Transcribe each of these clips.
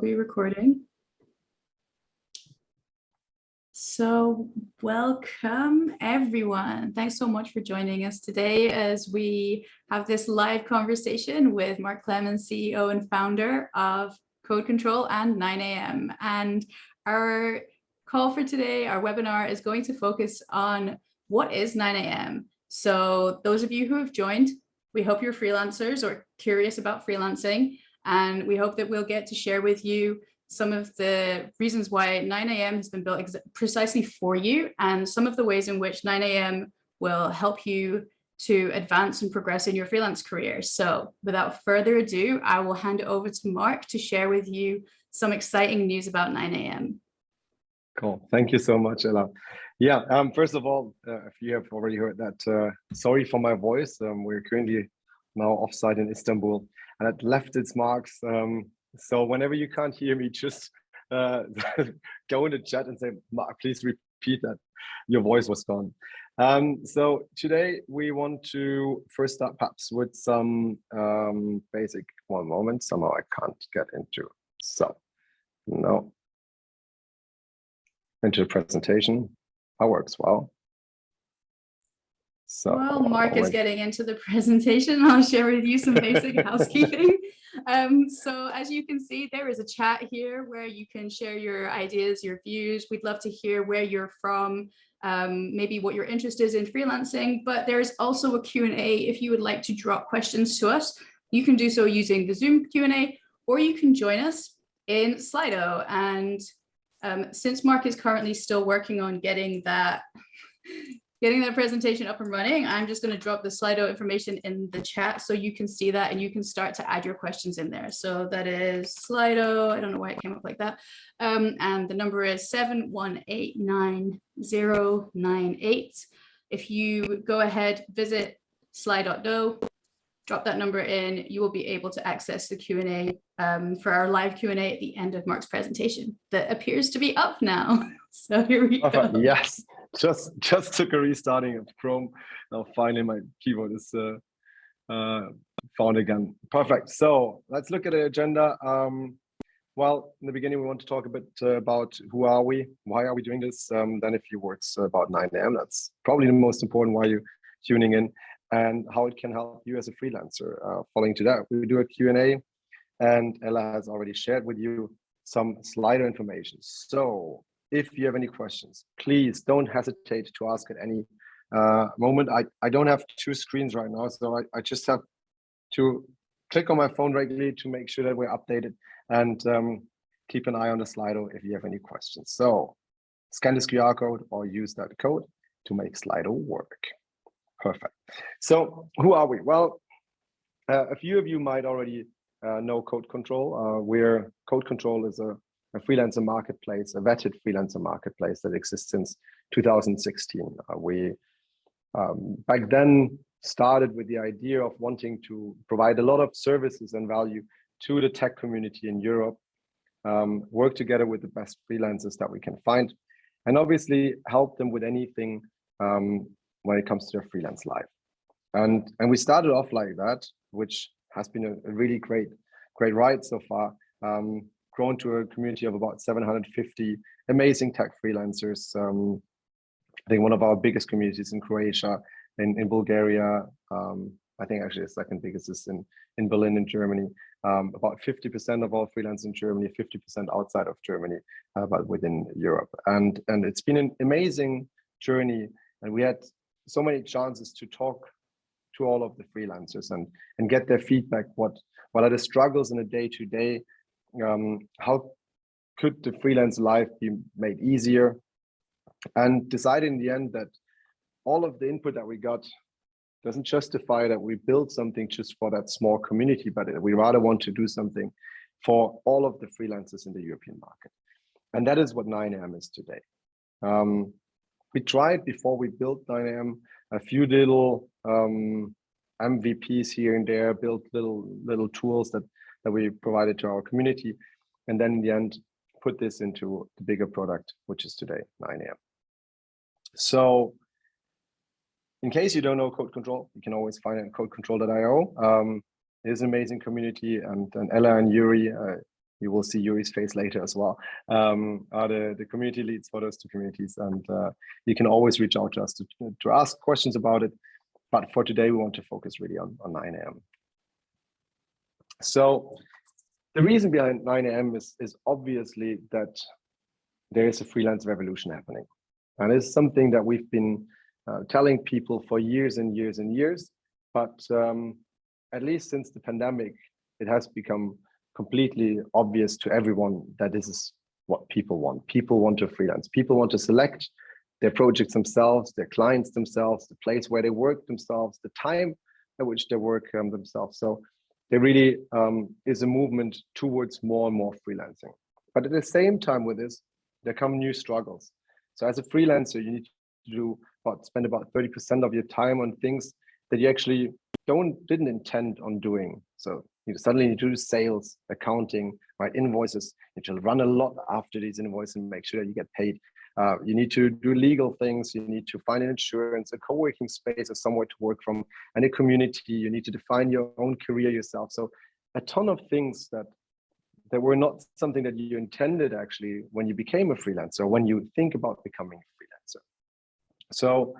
Be recording. So welcome everyone. Thanks so much for joining us today as we have this live conversation with Marc Clemens, CEO and founder of CodeControl and 9 a.m. And our call for today, our webinar, is going to focus on what is 9 a.m. So those of you who have joined, we hope you're freelancers or curious about freelancing. And we hope that we'll get to share with you some of the reasons why 9 a.m. has been built precisely for you, and some of the ways in which 9 a.m. will help you to advance and progress in your freelance career. So without further ado, I will hand it over to Marc to share with you some exciting news about 9 a.m. Cool. Thank you so much, Ella. Yeah, first of all, if you have already heard that, sorry for my voice. We're currently now offsite in Istanbul, and it left its marks. So whenever you can't hear me, just go in the chat and say, Marc, please repeat that. Your voice was gone. So today we want to first start perhaps with some basic, one moment, somehow I can't get into, so no, into the presentation. That works well. So while Marc is getting into the presentation, I'll share with you some basic housekeeping. So as you can see, there is a chat here where you can share your ideas, your views. We'd love to hear where you're from, maybe what your interest is in freelancing, but there's also a Q&A. If you would like to drop questions to us, you can do so using the Zoom Q&A, or you can join us in Slido. And since Marc is currently still working on getting that presentation up and running, I'm just going to drop the Slido information in the chat so you can see that and you can start to add your questions in there. So that is Slido. I don't know why it came up like that. And the number is 7189098. If you go ahead, visit sli.do, drop that number in, you will be able to access the Q&A for our live Q&A at the end of Marc's presentation that appears to be up now. So here we go. Yes, just took a restarting of Chrome. Now finally my keyboard is found again. Perfect. So let's look at the agenda. Well, in the beginning, we want to talk a bit about who are we, why are we doing this, then a few words about 9 a.m. That's probably the most important, why you're tuning in, and how it can help you as a freelancer. Following to that, we do a Q&A, and Ella has already shared with you some Slido information. So if you have any questions, please don't hesitate to ask at any moment. I don't have two screens right now, so I just have to click on my phone regularly to make sure that we're updated, and keep an eye on the Slido if you have any questions. So scan this QR code or use that code to make Slido work. Perfect. So who are we? Well, a few of you might already know CodeControl. CodeControl is a freelancer marketplace, a vetted freelancer marketplace that exists since 2016. We back then started with the idea of wanting to provide a lot of services and value to the tech community in Europe, work together with the best freelancers that we can find, and obviously help them with anything when it comes to their freelance life. And we started off like that, which has been a really great ride so far. Grown to a community of about 750 amazing tech freelancers. I think one of our biggest communities in Croatia, in Bulgaria. I think actually the second biggest is in Berlin in Germany. About 50% of all freelancers in Germany, 50% outside of Germany, but within Europe. And it's been an amazing journey, and we had so many chances to talk to all of the freelancers and get their feedback. What are the struggles in a day-to-day? How could the freelance life be made easier? And decided in the end that all of the input that we got doesn't justify that we build something just for that small community, but we rather want to do something for all of the freelancers in the European market. And that is what 9 a.m. is today. We tried before we built 9 a.m. a few little MVPs here and there, built little tools that we provided to our community, and then in the end put this into the bigger product, which is today 9 a.m. So in case you don't know CodeControl, you can always find it at codecontrol.io. It is an amazing community, and Ella and Yuri, you will see Yuri's face later as well, are the community leads for those two communities. And you can always reach out to us to ask questions about it. But for today, we want to focus really on 9 a.m. So the reason behind 9 a.m. is obviously that there is a freelance revolution happening. And it's something that we've been telling people for years and years and years. But at least since the pandemic, it has become completely obvious to everyone that this is what people want. People want to freelance. People want to select their projects themselves, their clients themselves, the place where they work themselves, the time at which they work themselves. So there really is a movement towards more and more freelancing. But at the same time with this, there come new struggles. So as a freelancer, you need to spend about 30% of your time on things that you actually didn't intend on doing. So you suddenly need to do sales, accounting, write invoices. You need to run a lot after these invoices and make sure that you get paid. You need to do legal things. You need to find an insurance, a co-working space, or somewhere to work from, and a community. You need to define your own career yourself. So a ton of things that were not something that you intended actually when you became a freelancer, when you think about becoming a freelancer. So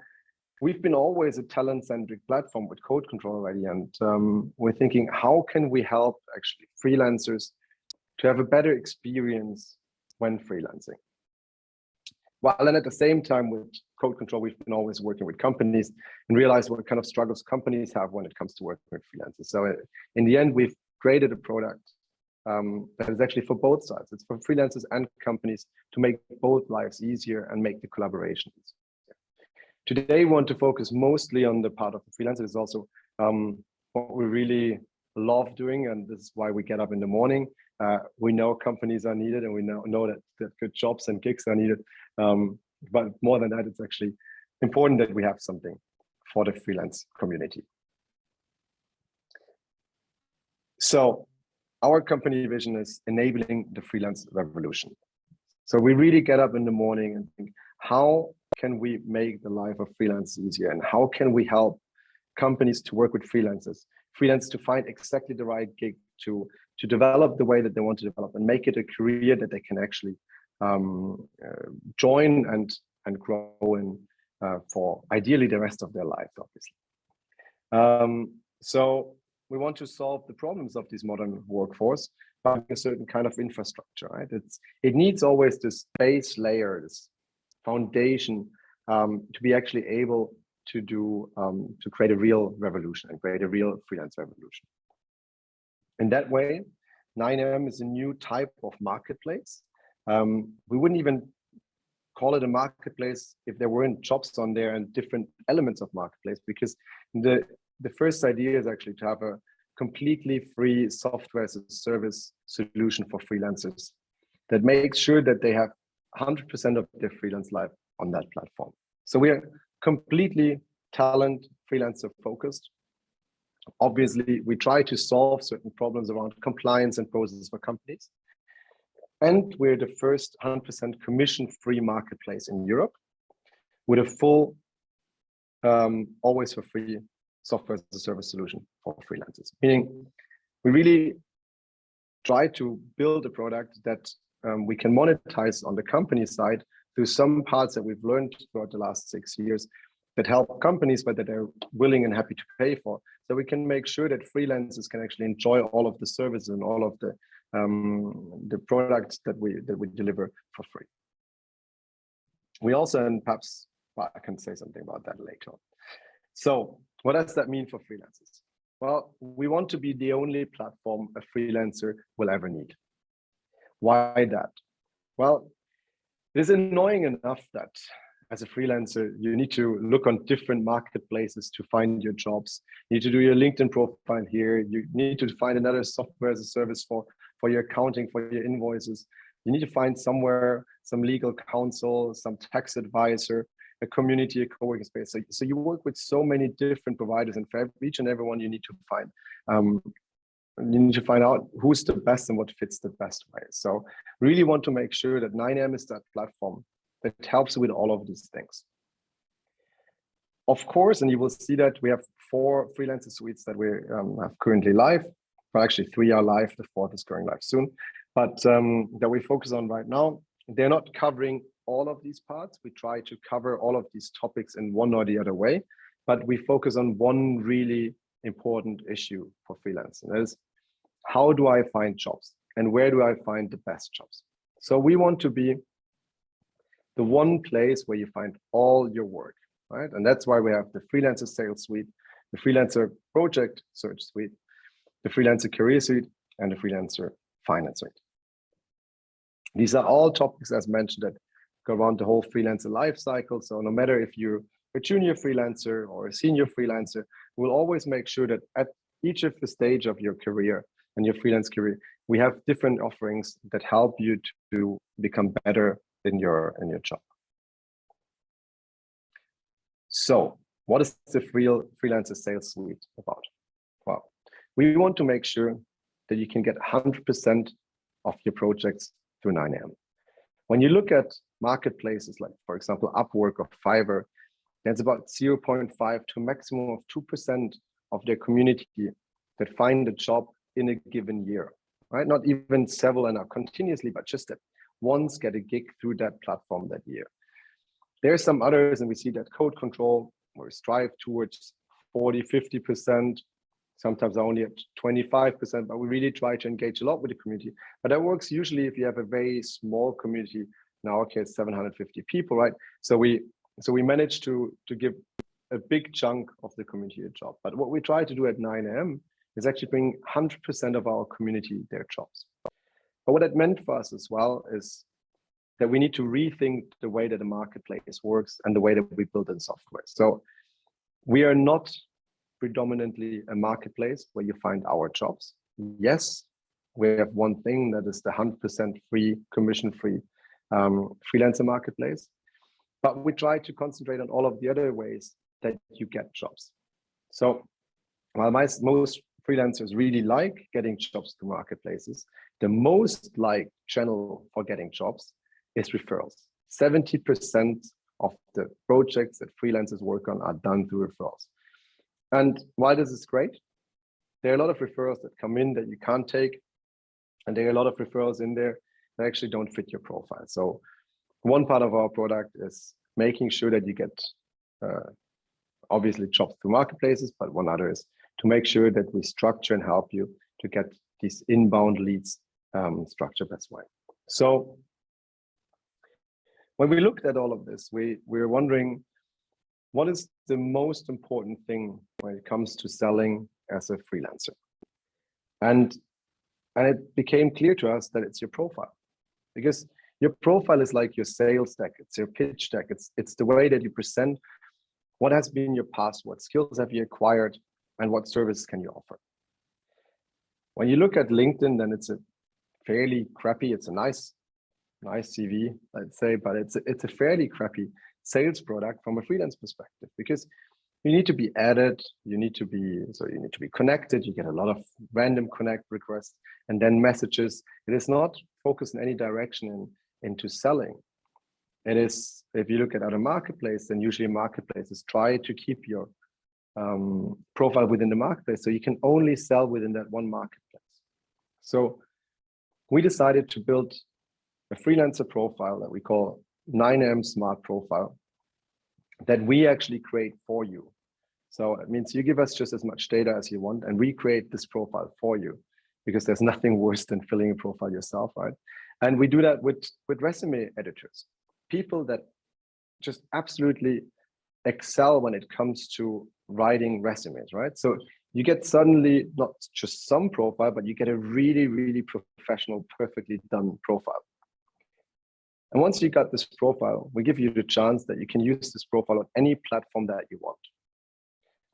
we've been always a talent-centric platform with CodeControl already, and we're thinking, how can we help actually freelancers to have a better experience when freelancing? Well, and at the same time with CodeControl, we've been always working with companies and realized what kind of struggles companies have when it comes to working with freelancers. So in the end, we've created a product that is actually for both sides. It's for freelancers and companies to make both lives easier and make the collaboration easier. Today, we want to focus mostly on the part of the freelancer. It's also what we really love doing, and this is why we get up in the morning. We know companies are needed, and we know that good jobs and gigs are needed. But more than that, it's actually important that we have something for the freelance community. So our company vision is enabling the freelance revolution. So we really get up in the morning and think, how can we make the life of freelancers easier? And how can we help companies to work with freelancers to find exactly the right gig, to develop the way that they want to develop and make it a career that they can actually join and grow in for ideally the rest of their lives, obviously. So we want to solve the problems of this modern workforce by a certain kind of infrastructure, right? It needs always this base layer, this foundation to be actually able to do to create a real revolution and create a real freelance revolution. In that way, 9 a.m. is a new type of marketplace. We wouldn't even call it a marketplace if there weren't jobs on there and different elements of marketplace, because the first idea is actually to have a completely free software as a service solution for freelancers that makes sure that they have 100% of their freelance life on that platform. So we are completely talent freelancer focused. Obviously, we try to solve certain problems around compliance and processes for companies. And we're the first 100% commission-free marketplace in Europe with a full, always for free software as a service solution for freelancers. Meaning, we really try to build a product that we can monetize on the company side through some parts that we've learned throughout the last 6 years that help companies, but that they're willing and happy to pay for. So we can make sure that freelancers can actually enjoy all of the services and all of the products that we deliver for free. We also, and perhaps I can say something about that later on. So what does that mean for freelancers? Well, we want to be the only platform a freelancer will ever need. Why that? Well, it is annoying enough that as a freelancer, you need to look on different marketplaces to find your jobs. You need to do your LinkedIn profile here. You need to find another software as a service for your accounting, for your invoices. You need to find somewhere some legal counsel, some tax advisor, a community, a co-working space. So you work with so many different providers, and for each and every one you need to find. You need to find out who's the best and what fits the best way. So really want to make sure that 9 a.m. is that platform that helps with all of these things. Of course, and you will see that we have 4 freelancer suites that we have currently live, but actually 3 are live, the 4th is going live soon. but that we focus on right now. They're not covering all of these parts. We try to cover all of these topics in one or the other way, but we focus on one really important issue for freelancing. That is, how do I find jobs and where do I find the best jobs? So we want to be the one place where you find all your work, right? And that's why we have the Freelancer Sales Suite, the Freelancer Project Search Suite, the Freelancer Career Suite, and the Freelancer Finance Suite. These are all topics, as mentioned, that go around the whole freelancer life cycle. So no matter if you're a junior freelancer or a senior freelancer, we'll always make sure that at each of the stage of your career and your freelance career, we have different offerings that help you to become better in your job. So what is the Freelancer Sales Suite about? Well, we want to make sure that you can get 100% of your projects through 9am. When you look at marketplaces like, for example, Upwork or Fiverr, there's about 0.5 to a maximum of 2% of their community that find a job in a given year, right? Not even several and are continuously, but just that once get a gig through that platform that year. There are some others, and we see that CodeControl, we strive towards 40, 50%, sometimes only at 25%, but we really try to engage a lot with the community. But that works usually if you have a very small community, in our case, 750 people, right? So we managed to give a big chunk of the community a job. But what we try to do at 9am is actually bring 100% of our community their jobs. But what that meant for us as well is that we need to rethink the way that the marketplace works and the way that we build in software. So we are not predominantly a marketplace where you find our jobs. Yes, we have one thing that is the 100% free, commission-free freelancer marketplace, but we try to concentrate on all of the other ways that you get jobs. So while most freelancers really like getting jobs to marketplaces, the most liked channel for getting jobs is referrals. 70% of the projects that freelancers work on are done through referrals. And while this is great, there are a lot of referrals that come in that you can't take, and there are a lot of referrals in there that actually don't fit your profile. So one part of our product is making sure that you get obviously jobs through marketplaces, but one other is to make sure that we structure and help you to get these inbound leads structured best way. So when we looked at all of this, we were wondering, what is the most important thing when it comes to selling as a freelancer? And it became clear to us that it's your profile, because your profile is like your sales deck, it's your pitch deck, it's the way that you present what has been your past, what skills have you acquired, and what service can you offer. When you look at LinkedIn, then it's a fairly crappy, it's a nice CV, let's say, but it's a fairly crappy sales product from a freelance perspective, because you need to be added, you need to be connected, you get a lot of random connect requests and then messages. It is not focused in any direction into selling. It is, if you look at other marketplaces, then usually marketplaces try to keep your profile within the marketplace, so you can only sell within that one marketplace. So we decided to build a freelancer profile that we call 9am Smart Profile that we actually create for you. So it means you give us just as much data as you want, and we create this profile for you, because there's nothing worse than filling a profile yourself, right? And we do that with resume editors, people that just absolutely excel when it comes to writing resumes, right? So you get suddenly not just some profile, but you get a really, really professional, perfectly done profile. And once you got this profile, we give you the chance that you can use this profile on any platform that you want.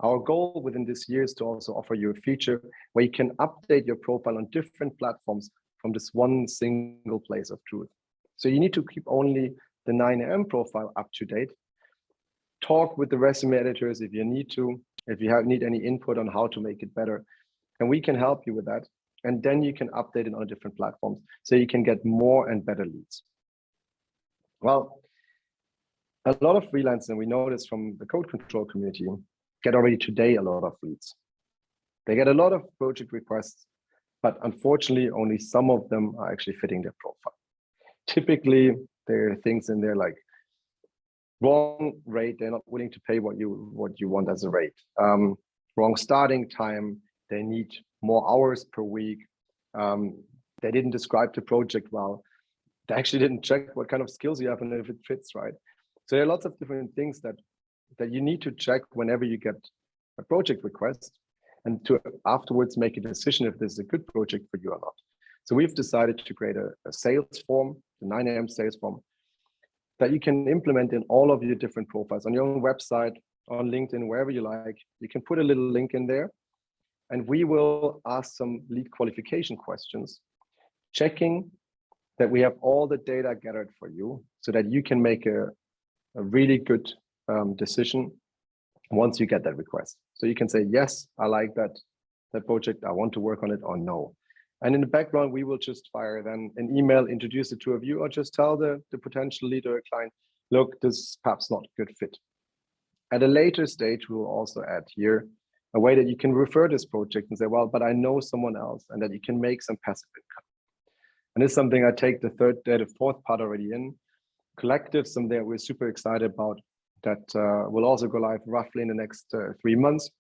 Our goal within this year is to also offer you a feature where you can update your profile on different platforms from this one single place of truth. So you need to keep only the 9am profile up to date. Talk with the resume editors if you need to, if you need any input on how to make it better, and we can help you with that. And then you can update it on different platforms so you can get more and better leads. Well, a lot of freelancers, and we know this from the CodeControl community, get already today a lot of leads. They get a lot of project requests, but unfortunately, only some of them are actually fitting their profile. Typically, there are things in there like wrong rate, they're not willing to pay what you want as a rate. Wrong starting time, they need more hours per week. They didn't describe the project well. They actually didn't check what kind of skills you have and if it fits, right? So there are lots of different things that you need to check whenever you get a project request, and to afterwards make a decision if this is a good project for you or not. So we've decided to create a sales form, the 9am sales form, that you can implement in all of your different profiles on your own website, on LinkedIn, wherever you like. You can put a little link in there, and we will ask some lead qualification questions, checking that we have all the data gathered for you so that you can make a really good decision once you get that request. So you can say, yes, I like that project, I want to work on it, or no. And in the background, we will just fire then an email, introduce the two of you, or just tell the potential lead or client, look, this is perhaps not a good fit. At a later stage, we will also add here a way that you can refer this project and say, well, but I know someone else, and that you can make some passive income. And it's something I take the fourth part already in. Collective, something that we're super excited about, that will also go live roughly in the next 3 months.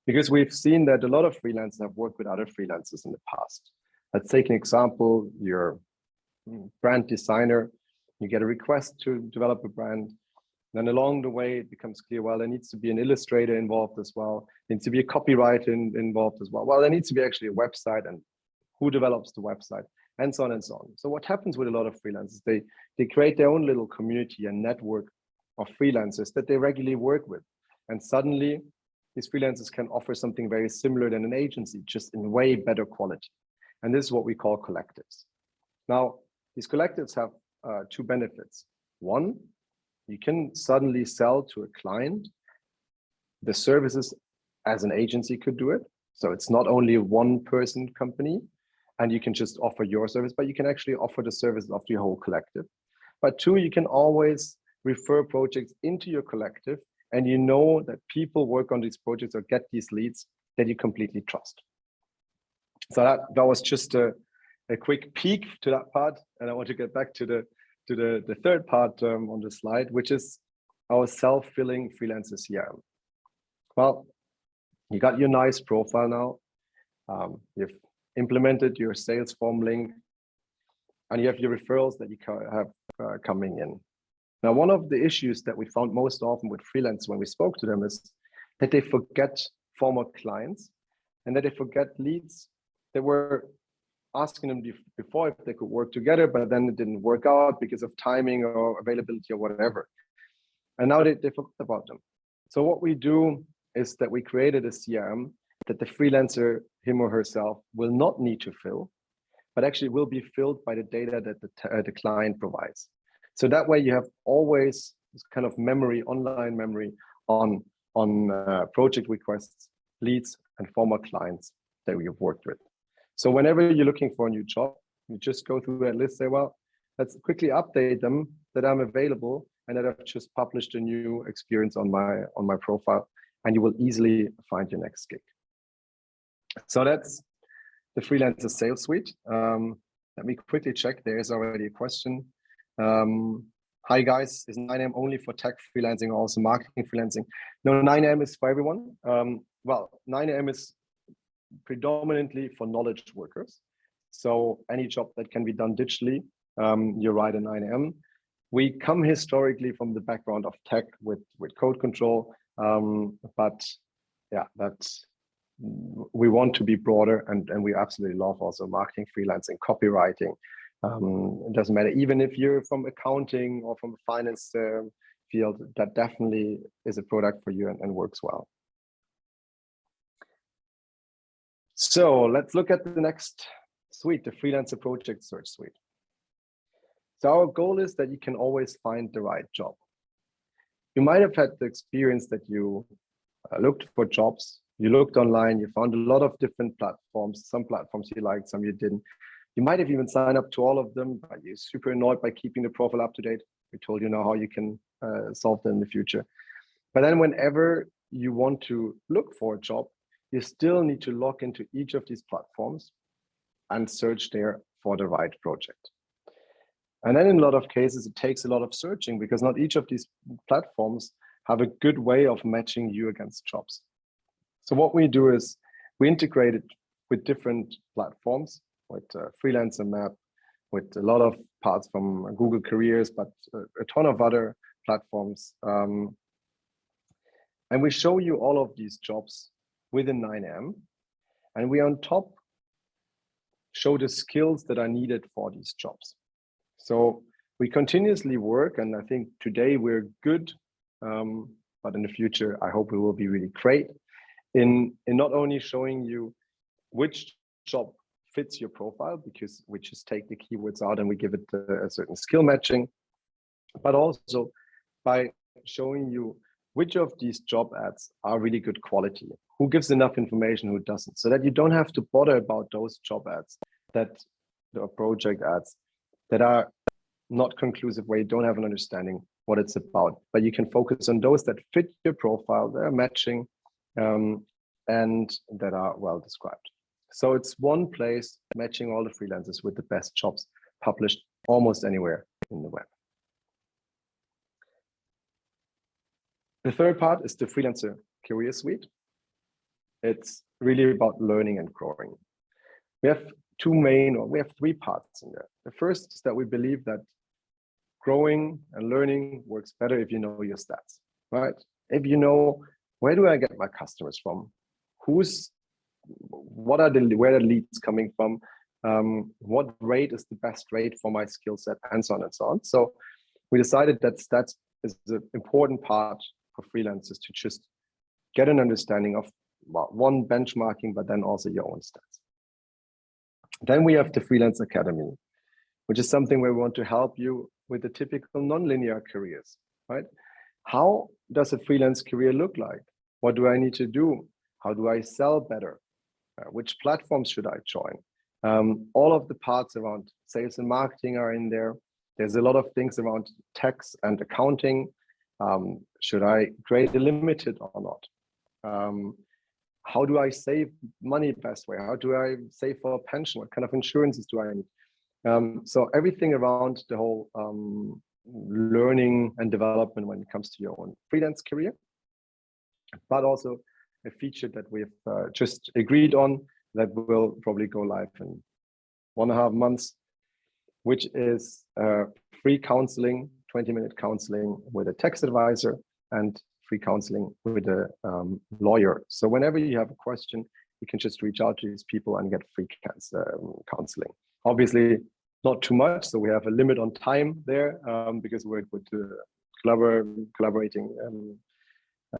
Because we've seen that a lot of freelancers have worked with other freelancers in the past. Let's take an example, you're a brand designer, you get a request to develop a brand. Then along the way, it becomes clear, well, there needs to be an illustrator involved as well. There needs to be a copywriter involved as well. Well, there needs to be actually a website, and who develops the website, and so on and so on. So what happens with a lot of freelancers, they create their own little community and network of freelancers that they regularly work with. And suddenly, these freelancers can offer something very similar than an agency, just in way better quality. And this is what we call collectives. Now, these collectives have two benefits. One, you can suddenly sell to a client the services as an agency could do it. So it's not only a one-person company, and you can just offer your service, but you can actually offer the services of your whole collective. But two, you can always refer projects into your collective, and you know that people work on these projects or get these leads that you completely trust. So that was just a quick peek to that part, and I want to get back to the third part on the slide, which is our self-filling freelancer CRM. Well, you got your nice profile now. You've implemented your sales form link, and you have your referrals that you have coming in. Now, one of the issues that we found most often with freelancers when we spoke to them is that they forget former clients, and that they forget leads that were asking them before if they could work together, but then it didn't work out because of timing or availability or whatever. And now they forgot about them. So what we do is that we created a CRM that the freelancer, him or herself, will not need to fill, but actually will be filled by the data that the client provides. So that way you have always this kind of memory, online memory on project requests, leads, and former clients that we have worked with. So whenever you're looking for a new job, you just go through that list, say, well, let's quickly update them that I'm available and that I've just published a new experience on my profile, and you will easily find your next gig. So that's the Freelancer Sales Suite. Let me quickly check. There is already a question. Hi guys, is 9am only for tech freelancing or also marketing freelancing? No, 9am is for everyone. Well, 9am is predominantly for knowledge workers. So any job that can be done digitally, you're right at 9am. We come historically from the background of tech with CodeControl, but yeah, we want to be broader, and we absolutely love also marketing, freelancing, copywriting. It doesn't matter, even if you're from accounting or from the finance field, that definitely is a product for you and works well. So let's look at the next suite, the Freelancer Project Search Suite. So our goal is that you can always find the right job. You might have had the experience that you looked for jobs, you looked online, you found a lot of different platforms, some platforms you liked, some you didn't. You might have even signed up to all of them, but you're super annoyed by keeping the profile up to date. We told you now how you can solve that in the future. But then whenever you want to look for a job, you still need to log into each of these platforms and search there for the right project. And then in a lot of cases, it takes a lot of searching because not each of these platforms have a good way of matching you against jobs. So what we do is we integrate it with different platforms, with Freelancer Map, with a lot of parts from Google Careers, but a ton of other platforms. And we show you all of these jobs within 9am. And we on top show the skills that are needed for these jobs. So we continuously work, and I think today we're good, but in the future, I hope we will be really great in not only showing you which job fits your profile, because we just take the keywords out and we give it a certain skill matching, but also by showing you which of these job ads are really good quality, who gives enough information, who doesn't, so that you don't have to bother about those job ads, that the project ads that are not conclusive, where you don't have an understanding what it's about, but you can focus on those that fit your profile, they're matching, and that are well described. So it's one place matching all the freelancers with the best jobs published almost anywhere in the web. The third part is the Freelancer Career Suite. It's really about learning and growing. We have three parts in there. The first is that we believe that growing and learning works better if you know your stats, right? If you know, where do I get my customers from? Where are the leads coming from? What rate is the best rate for my skill set, and so on and so on. So we decided that stats is the important part for freelancers to just get an understanding of, well, one, benchmarking, but then also your own stats. Then we have the Freelance Academy, which is something where we want to help you with the typical nonlinear careers, right? How does a freelance career look like? What do I need to do? How do I sell better? Which platforms should I join? All of the parts around sales and marketing are in there. There's a lot of things around tax and accounting. Should I create a limited or not? How do I save money best way? How do I save for a pension? What kind of insurances do I need? So everything around the whole learning and development when it comes to your own freelance career, but also a feature that we've just agreed on that will probably go live in 1.5 months, which is free counseling, 20-minute counseling with a tax advisor and free counseling with a lawyer. So whenever you have a question, you can just reach out to these people and get free counseling. Obviously, not too much, so we have a limit on time there because we're with collaborating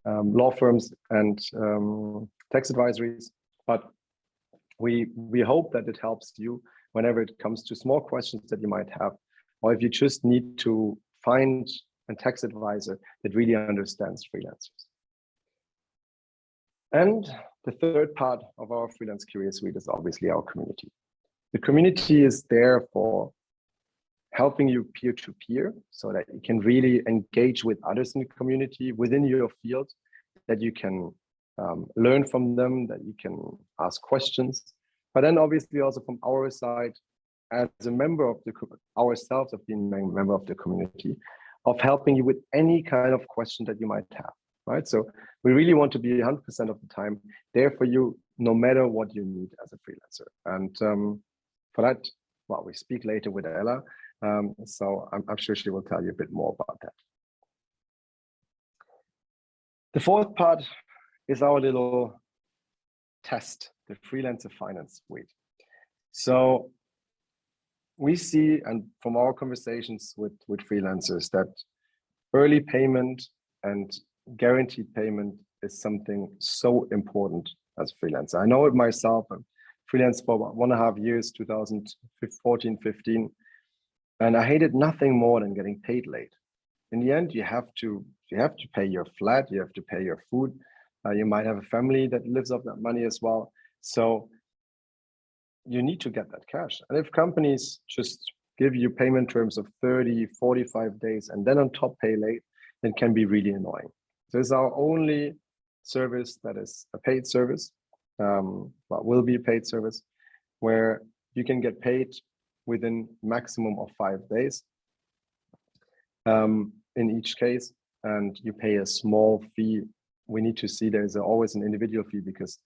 law firms and tax advisories. But we hope that it helps you whenever it comes to small questions that you might have, or if you just need to find a tax advisor that really understands freelancers. And the third part of our Freelance Career Suite is obviously our community. The community is there for helping you peer-to-peer so that you can really engage with others in the community within your field, that you can learn from them, that you can ask questions. But then obviously also from our side, as a member of ourselves, of being a member of the community, of helping you with any kind of question that you might have, right? So we really want to be 100% of the time there for you, no matter what you need as a freelancer. And for that, well, we speak later with Ella, so I'm sure she will tell you a bit more about that. The fourth part is our little test, the Freelancer Finance Suite. So we see, and from our conversations with freelancers, that early payment and guaranteed payment is something so important as a freelancer. I know it myself. I'm freelance for about 1.5 years, 2014, 15, and I hated nothing more than getting paid late. In the end, you have to pay your flat, you have to pay your food. You might have a family that lives off that money as well. So you need to get that cash. And if companies just give you payment terms of 30, 45 days, and then on top pay late, it can be really annoying. So it's our only service that is a paid service. will be a paid service, where you can get paid within maximum of 5 days in each case, and you pay a small fee. We need to see there's always an individual fee because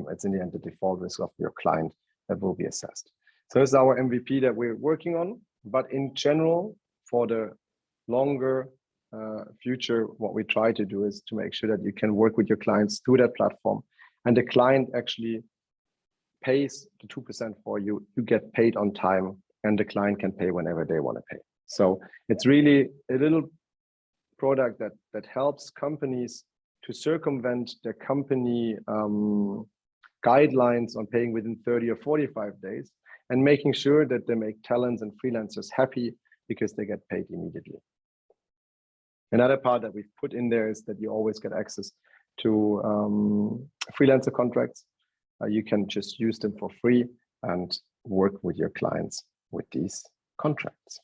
it's in the end the default risk of your client that will be assessed. So this is our MVP that we're working on. But in general, for the longer future, what we try to do is to make sure that you can work with your clients through that platform, and the client actually pays the 2% for you. You get paid on time, and the client can pay whenever they want to pay. So it's really a little product that helps companies to circumvent the company guidelines on paying within 30 or 45 days, and making sure that they make talents and freelancers happy because they get paid immediately. Another part that we've put in there is that you always get access to freelancer contracts. You can just use them for free and work with your clients with these contracts.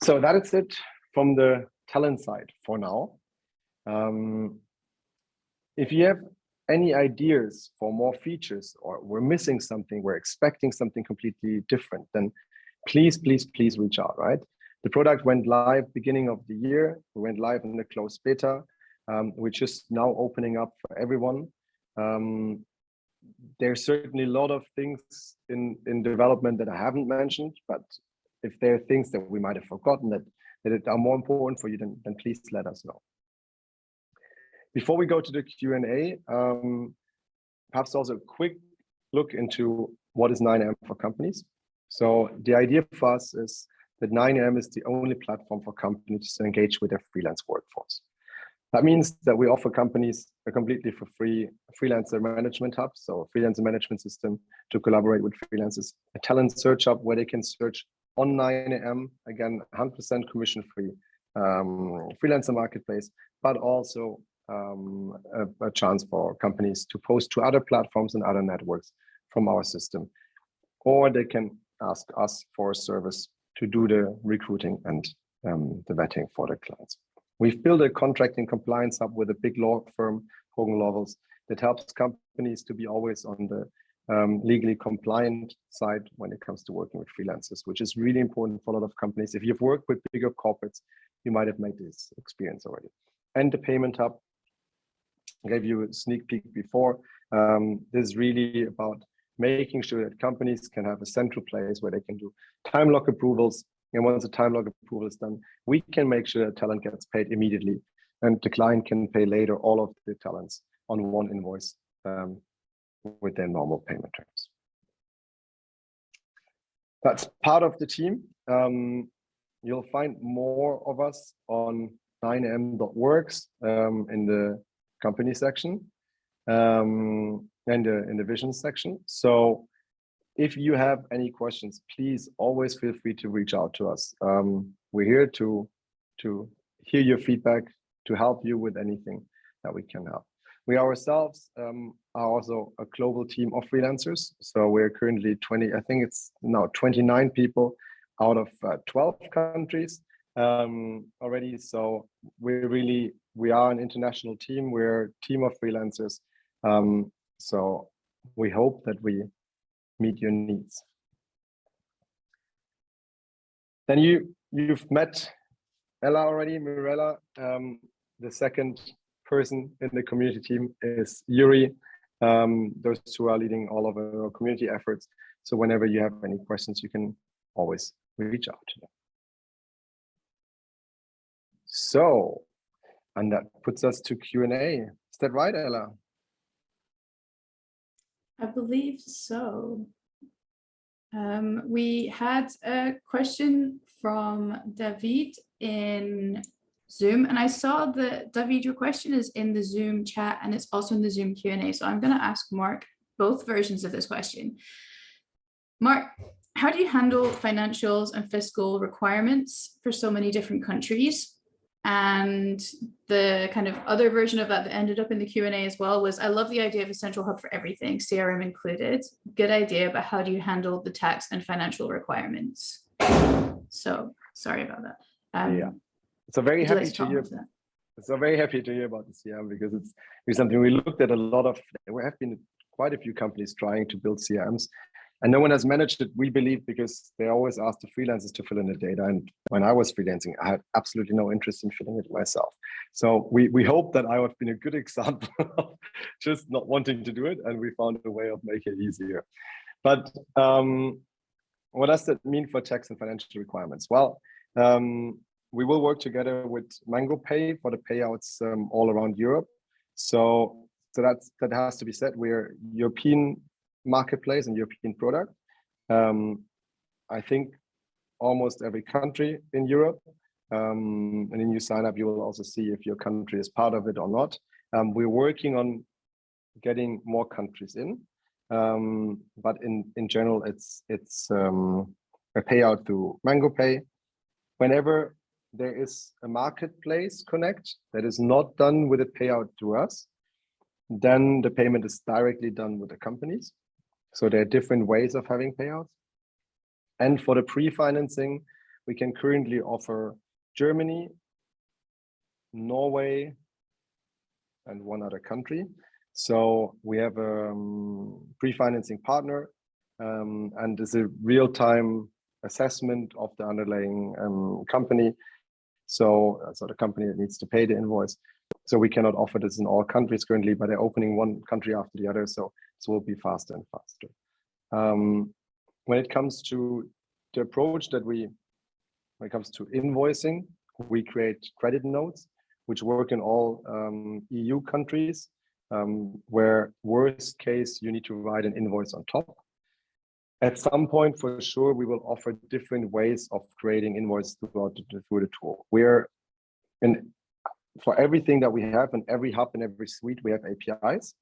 So that is it from the talent side for now. If you have any ideas for more features, or we're missing something, we're expecting something completely different, then please reach out, right? The product went live beginning of the year. We went live in the closed beta. We're just now opening up for everyone. There's certainly a lot of things in development that I haven't mentioned, but if there are things that we might have forgotten that are more important for you, then please let us know. Before we go to the Q&A, perhaps also a quick look into what is 9am for companies. So the idea for us is that 9am is the only platform for companies to engage with their freelance workforce. That means that we offer companies a completely for free freelancer management hub, so a freelancer management system to collaborate with freelancers, a talent search hub where they can search on 9am, again, 100% commission-free freelancer marketplace, but also a chance for companies to post to other platforms and other networks from our system, or they can ask us for a service to do the recruiting and the vetting for the clients. We've built a contracting compliance hub with a big law firm, Hogan Lovells, that helps companies to be always on the legally compliant side when it comes to working with freelancers, which is really important for a lot of companies. If you've worked with bigger corporates, you might have made this experience already. And the payment hub, I gave you a sneak peek before. This is really about making sure that companies can have a central place where they can do time lock approvals. And once the time lock approval is done, we can make sure that talent gets paid immediately, and the client can pay later all of the talents on one invoice with their normal payment terms. That's part of the team. You'll find more of us on 9am.works in the company section and in the vision section. So if you have any questions, please always feel free to reach out to us. We're here to hear your feedback, to help you with anything that we can help. We ourselves are also a global team of freelancers. So we're currently 29 people out of 12 countries already. So we are an international team. We're a team of freelancers. So we hope that we meet your needs. Then you've met Ella already, Mirella. The second person in the community team is Yuri. Those two are leading all of our community efforts. So whenever you have any questions, you can always reach out to them. So, and that puts us to Q&A. Is that right, Ella? I believe so. We had a question from David in Zoom, and I saw that, David, your question is in the Zoom chat and it's also in the Zoom Q&A. So I'm going to ask Marc both versions of this question. Marc, how do you handle financials and fiscal requirements for so many different countries? And the kind of other version of that ended up in the Q&A as well was, I love the idea of a central hub for everything, CRM included. Good idea, but how do you handle the tax and financial requirements? So sorry about that. Yeah, so very happy to hear. So very happy to hear about the CRM because it's something we looked at a lot of. There have been quite a few companies trying to build CRMs, and no one has managed it. We believe because they always ask the freelancers to fill in the data. And when I was freelancing, I had absolutely no interest in filling it myself. So we hope that I have been a good example of just not wanting to do it, and we found a way of making it easier. But what does that mean for tax and financial requirements? Well, we will work together with Mango Pay for the payouts all around Europe. So that has to be said. We're European marketplace and European product. I think almost every country in Europe. And when you sign up, you will also see if your country is part of it or not. We're working on getting more countries in. But in general, it's a payout through Mango Pay. Whenever there is a marketplace connect that is not done with a payout to us, then the payment is directly done with the companies. So there are different ways of having payouts. And for the pre-financing, we can currently offer Germany, Norway, and one other country. So we have a pre-financing partner, and there's a real-time assessment of the underlying company. So the company that needs to pay the invoice. So we cannot offer this in all countries currently, but they're opening one country after the other. So it will be faster and faster. When it comes to the approach when it comes to invoicing, we create credit notes, which work in all EU countries, where worst case, you need to write an invoice on top. At some point, for sure, we will offer different ways of creating invoices through the tool. For everything that we have in every hub and every suite, we have APIs,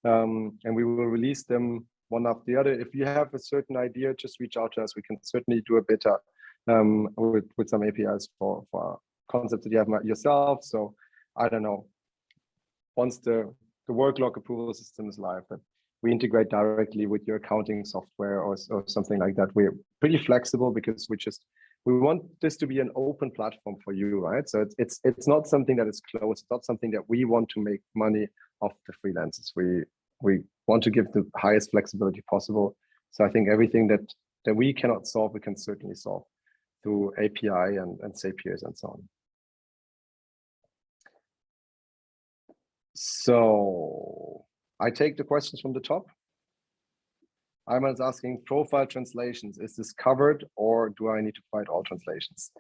and we will release them one after the other. If you have a certain idea, just reach out to us. We can certainly do a beta with some APIs for concepts that you have yourself. So I don't know, once the work log approval system is live, that we integrate directly with your accounting software or something like that. We're pretty flexible because we want this to be an open platform for you, right? So it's not something that is closed. It's not something that we want to make money off the freelancers. We want to give the highest flexibility possible. So I think everything that we cannot solve, we can certainly solve through API and Zapier and so on. So I take the questions from the top. Ayman is asking, profile translations, is this covered or do I need to provide all translations?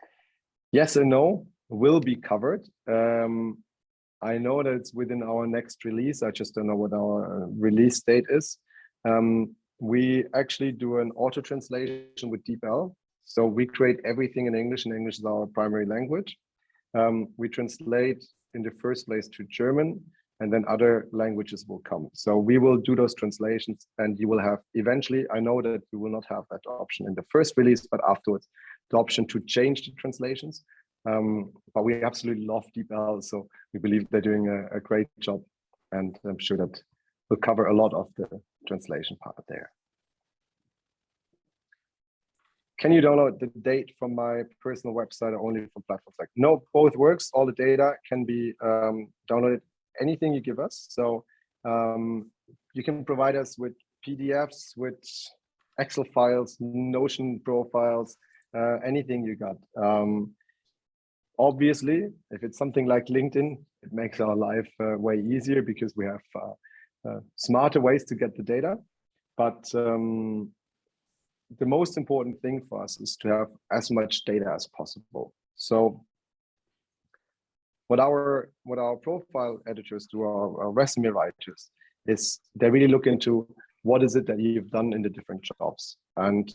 Yes and no, will be covered. I know that it's within our next release. I just don't know what our release date is. We actually do an auto translation with DeepL. So we create everything in English, and English is our primary language. We translate in the first place to German, and then other languages will come. So we will do those translations, and you will have eventually, I know that you will not have that option in the first release, but afterwards, the option to change the translations. But we absolutely love DeepL, so we believe they're doing a great job, and I'm sure that will cover a lot of the translation part there. Can you download the data from my personal website or only from platforms like? No, both works. All the data can be downloaded, anything you give us. So you can provide us with PDFs, with Excel files, Notion profiles, anything you got. Obviously, if it's something like LinkedIn, it makes our life way easier because we have smarter ways to get the data. But the most important thing for us is to have as much data as possible. So what our profile editors do, our resume writers, is they really look into what is it that you've done in the different jobs. And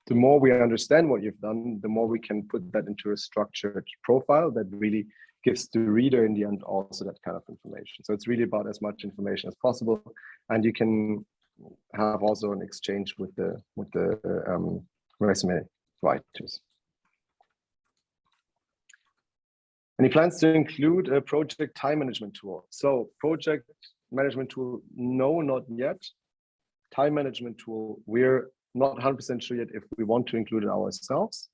the more we understand what you've done, the more we can put that into a structured profile that really gives the reader in the end also that kind of information. So it's really about as much information as possible, and you can have also an exchange with the resume writers. Any plans to include a project time management tool? So project management tool, no, not yet. Time management tool, we're not 100% sure yet if we want to include it ourselves.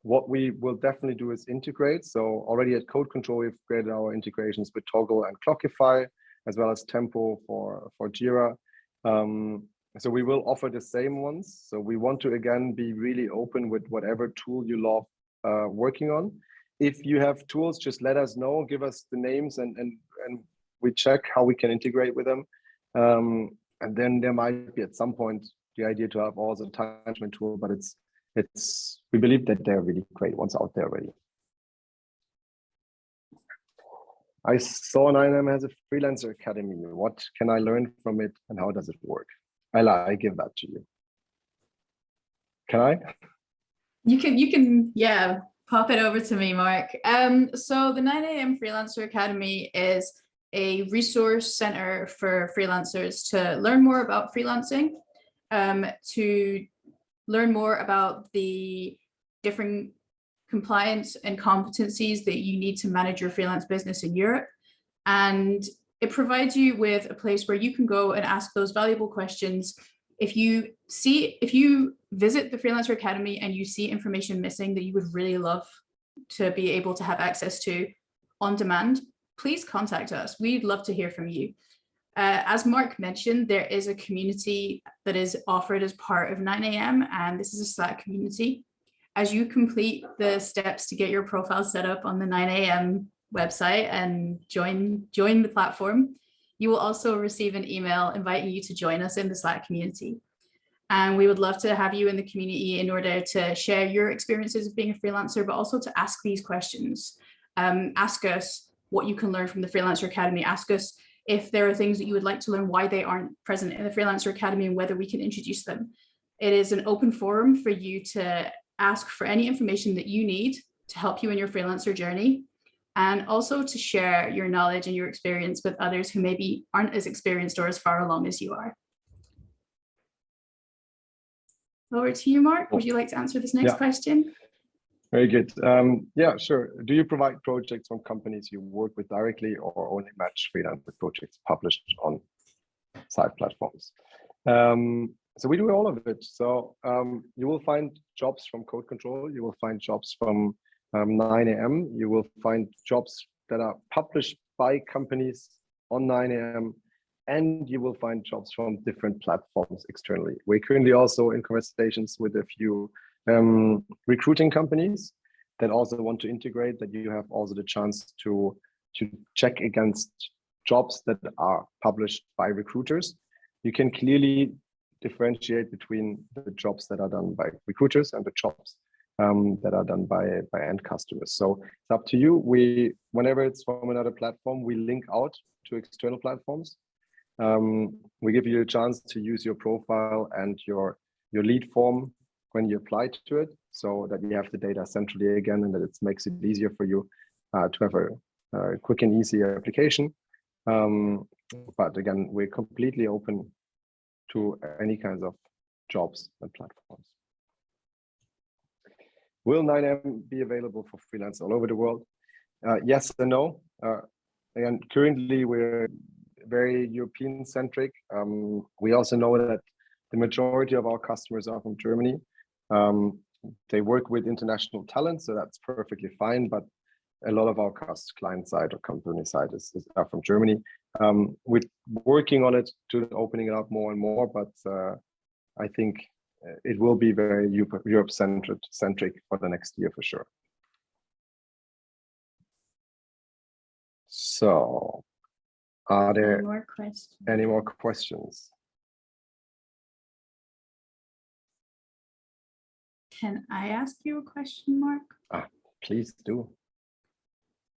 what we will definitely do is integrate. So already at CodeControl, we've created our integrations with Toggle and Clockify, as well as Tempo for Jira. So we will offer the same ones. So we want to, again, be really open with whatever tool you love working on. If you have tools, just let us know, give us the names, and we check how we can integrate with them. And then there might be at some point the idea to have also a time management tool, but we believe that there are really great ones out there already. I saw 9M has a Freelancer Academy. What can I learn from it and how does it work? I give that to you. Can I? You can, yeah, pop it over to me, Mark. So the 9am Freelancer Academy is a resource center for freelancers to learn more about freelancing, to learn more about the different compliance and competencies that you need to manage your freelance business in Europe. And it provides you with a place where you can go and ask those valuable questions. If you visit the Freelancer Academy and you see information missing that you would really love to be able to have access to on demand, please contact us. We'd love to hear from you. As Mark mentioned, there is a community that is offered as part of 9am, and this is a Slack community. As you complete the steps to get your profile set up on the 9am website and join the platform, you will also receive an email inviting you to join us in the Slack community. And we would love to have you in the community in order to share your experiences of being a freelancer, but also to ask these questions. Ask us what you can learn from the Freelancer Academy. Ask us if there are things that you would like to learn, why they aren't present in the Freelancer Academy, and whether we can introduce them. It is an open forum for you to ask for any information that you need to help you in your freelancer journey, and also to share your knowledge and your experience with others who maybe aren't as experienced or as far along as you are. Over to you, Mark. Would you like to answer this next question? Very good. Yeah, sure. Do you provide projects from companies you work with directly, or only match freelance with projects published on side platforms? So we do all of it. So you will find jobs from CodeControl. You will find jobs from 9am. You will find jobs that are published by companies on 9am. And you will find jobs from different platforms externally. We're currently also in conversations with a few recruiting companies that also want to integrate, that you have also the chance to check against jobs that are published by recruiters. You can clearly differentiate between the jobs that are done by recruiters and the jobs that are done by end customers. So it's up to you. Whenever it's from another platform, we link out to external platforms. We give you a chance to use your profile and your lead form when you apply to it, so that you have the data centrally again, and that it makes it easier for you to have a quick and easy application. But again, we're completely open to any kinds of jobs and platforms. Will 9am be available for freelance all over the world? Yes and no. Again, currently we're very European centric. We also know that the majority of our customers are from Germany. They work with international talent, so that's perfectly fine. But a lot of our client side or company side are from Germany. We're working on it to opening it up more and more, but I think it will be very Europe centric for the next year for sure. So, are there any more questions? Can I ask you a question, Mark? Please do.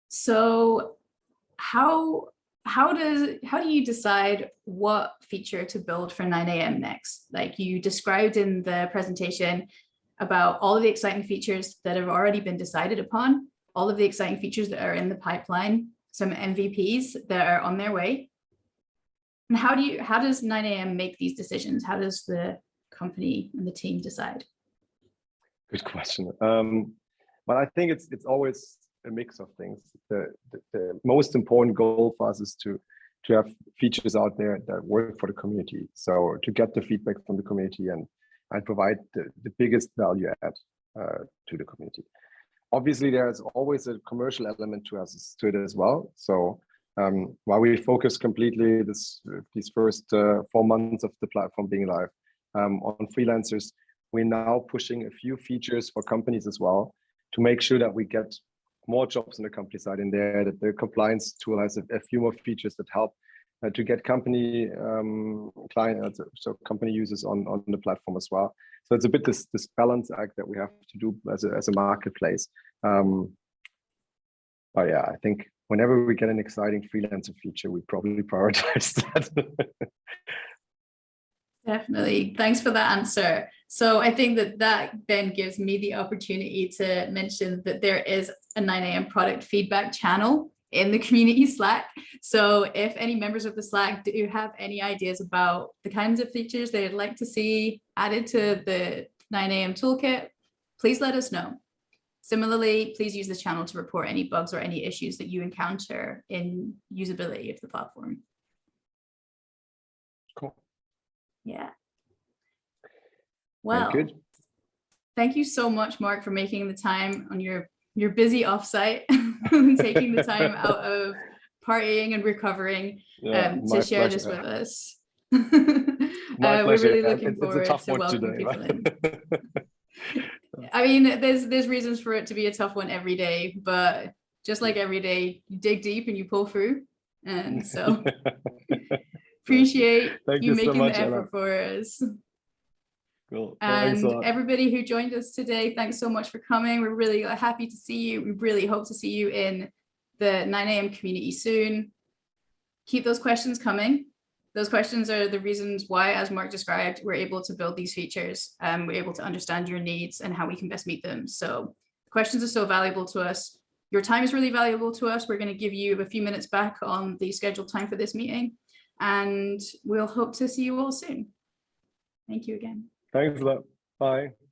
So how do you decide what feature to build for 9am next? Like you described in the presentation about all of the exciting features that have already been decided upon, all of the exciting features that are in the pipeline, some MVPs that are on their way. And how does 9am make these decisions? How does the company and the team decide? Good question. But I think it's always a mix of things. The most important goal for us is to have features out there that work for the community. So to get the feedback from the community and provide the biggest value add. to the community. Obviously, there's always a commercial element to it as well. So while we focus completely these first 4 months of the platform being live on freelancers, we're now pushing a few features for companies as well to make sure that we get more jobs on the company side in there, that the compliance tool has a few more features that help to get company clients, so company users on the platform as well. So it's a bit this balance act that we have to do as a marketplace. But yeah, I think whenever we get an exciting freelancer feature, we probably prioritize that. Definitely. Thanks for that answer. So I think that then gives me the opportunity to mention that there is a 9 a.m. product feedback channel in the community Slack. So if any members of the Slack do have any ideas about the kinds of features they'd like to see added to the 9 a.m. toolkit, please let us know. Similarly, please use this channel to report any bugs or any issues that you encounter in usability of the platform. Cool. Yeah. Well, good. Thank you so much, Marc, for making the time on your busy offsite, taking the time out of partying and recovering to share this with us. We're really looking forward to welcoming people in. I mean, there's reasons for it to be a tough one every day, but just like every day, you dig deep and you pull through. And so appreciate you making the effort for us. Cool. And everybody who joined us today, thanks so much for coming. We're really happy to see you. We really hope to see you in the 9 a.m. community soon. Keep those questions coming. Those questions are the reasons why, as Marc described, we're able to build these features. We're able to understand your needs and how we can best meet them. So questions are so valuable to us. Your time is really valuable to us. We're going to give you a few minutes back on the scheduled time for this meeting, and we'll hope to see you all soon. Thank you again. Thanks a lot. Bye.